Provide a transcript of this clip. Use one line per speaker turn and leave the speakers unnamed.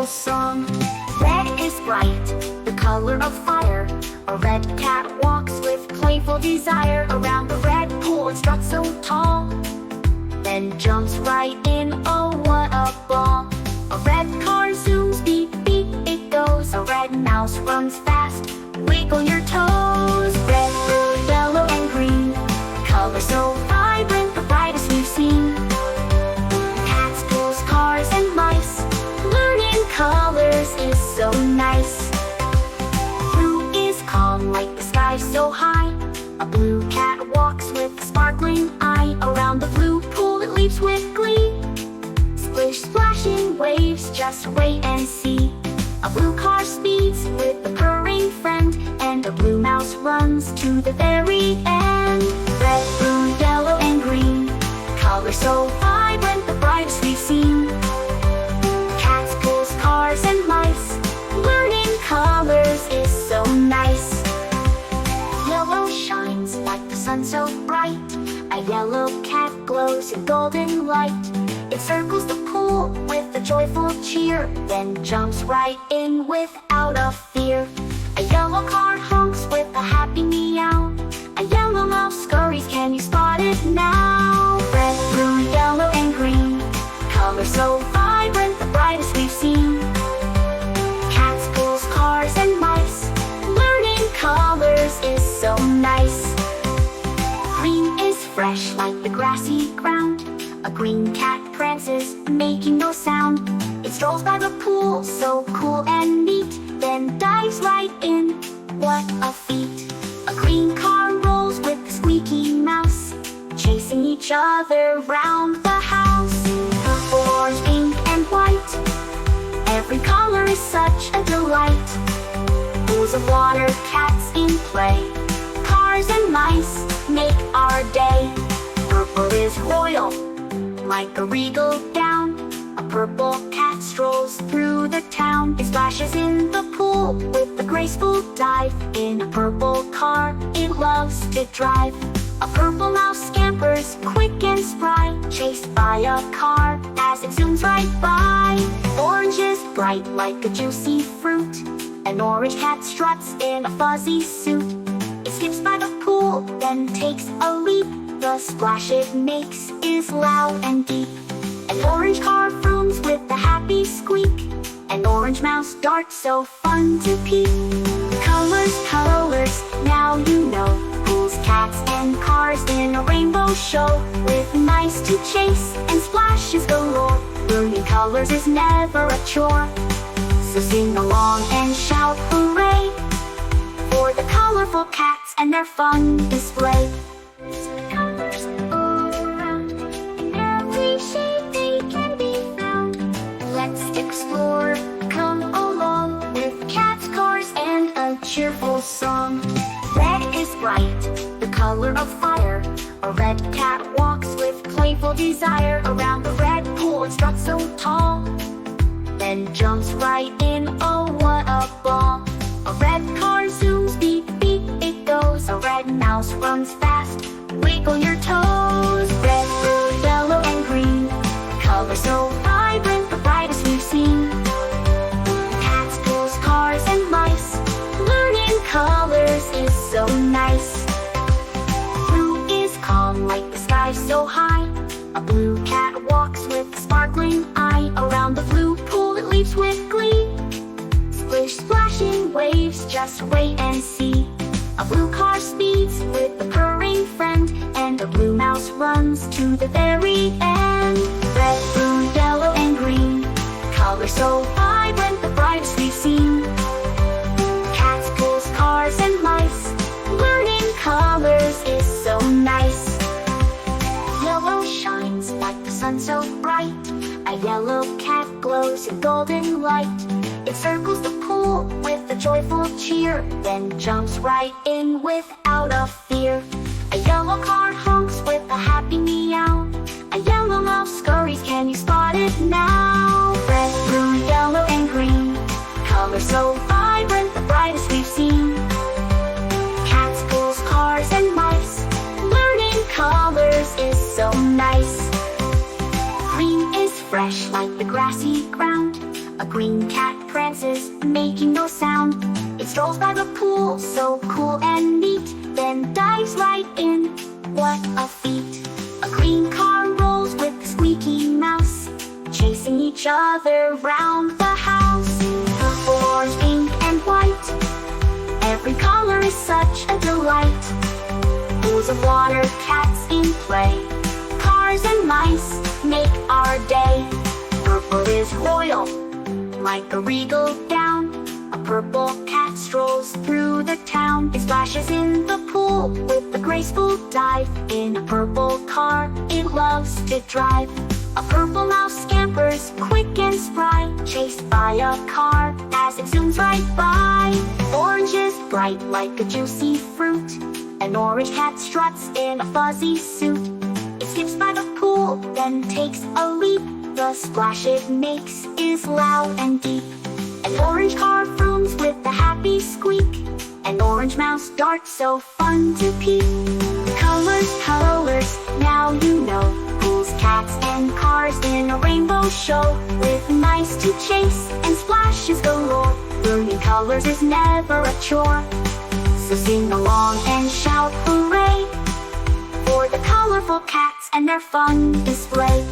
cheerful song. Red is bright, the color of fire. A red cat walks with playful desire. Around the red pool it struts so tall, then jumps right in, oh what a ball. A red car zooms, beep beep it goes. A red mouse runs fast, wiggle your toes. Red, blue, yellow and green, colors so vibrant, the brightest we've seen. Cats, ghouls, cars and mice, learning colors is so nice. Blue is calm like the sky so high. A blue cat walks with a sparkling eye. Around the blue pool it leaps with glee. Splish splashing waves, just wait and see. A blue car speeds with a purring friend, and a blue mouse runs to the very end. Red, blue, yellow and green, colors so vibrant, the brightest we've seen. Cats, ghouls, cars and mice, learning colors is so nice. Yellow shines like the sun so bright. A yellow cat glows in golden light. It circles the pool with a joyful cheer, then jumps right in without a fear. A yellow car honks with a happy meow. A yellow mouse scurries, can you spot it now? Red, blue, yellow and green, colors so vibrant, the brightest we've seen. Cats, ghouls, cars and mice, learning colors is so nice. Green is fresh like the grassy ground. A green cat prances, making no sound. It strolls by the pool, so cool and neat, then dives right in, what a feat. A green car rolls with a squeaky mouse, chasing each other round the house. Purple, orange, pink and white, every color is such a delight. Pools of water, cats in play, cars and mice make our day. Purple is royal, like a regal gown. A purple cat strolls through the town. It splashes in the pool with a graceful dive. In a purple car it loves to drive. A purple mouse scampers, quick and spry, chased by a car as it zooms right by. Orange is bright like a juicy fruit. An orange cat struts in a fuzzy suit. It skips by the pool, then takes a leap. The splash it makes is loud and deep. An orange car frooms with a happy squeak. An orange mouse darts, so fun to peek. Colors, colors, now you know. Pools, cats and cars in a rainbow show, with mice to chase and splashes galore. Learning colors is never a chore, so sing along and shout hooray for the colorful cats and their fun display. Colors all around, in every shade they can be found. Let's explore, come along, with cats, cars, and a cheerful song. Red is bright, the color of fire. A red cat walks with playful desire. Around the red pool it struts so tall, then jumps right in, oh what a ball. A red car zooms, beep beep it goes. A red mouse runs fast, wiggle your toes. Red, blue, yellow and green, colors so vibrant, the brightest we've seen. Cats, ghouls, cars and mice, learning colors is so nice. Blue is calm like the sky so high. A blue cat walks with a sparkling eye. Around the blue pool it leaps with glee. Splish splashing waves, just wait and see. A blue car speeds with a purring friend, and a blue mouse runs to the very end. Red, blue, yellow and green, colors so vibrant, the brightest we've seen. Cats, ghouls, cars and mice, learning colors is so nice. Yellow shines like the sun so bright. A yellow cat glows in golden light. It circles the pool with a joyful cheer, then jumps right in without a fear. A yellow car honks with a happy meow. A yellow mouse scurries, can you spot it now? Red, blue, yellow and green, colors so vibrant, the brightest we've seen. Cats, ghouls, cars and mice, learning colors is so nice. Green is fresh like the grassy ground. A green cat prances, making no sound. It strolls by the pool, so cool and neat, then dives right in. What a feat! A green car rolls with a squeaky mouse, chasing each other round the house. Purple, orange, pink, and white, every color is such a delight. Pools of water, cats in play, cars and mice make our day. Purple is royal, like a regal gown. A purple cat strolls through the town. It splashes in the pool with a graceful dive. In a purple car, it loves to drive. A purple mouse scampers, quick and spry, chased by a car as it zooms right by. Orange is bright like a juicy fruit. An orange cat struts in a fuzzy suit. It skips by the pool, then takes a leap. The splash it makes is loud and deep. An orange car frooms with a happy squeak. An orange mouse darts, so fun to peek. Colors, colors, now you know. Pools, cats, and cars in a rainbow show. With mice to chase and splashes galore. Learning colors is never a chore. So sing along and shout hooray for the colorful cats and their fun display.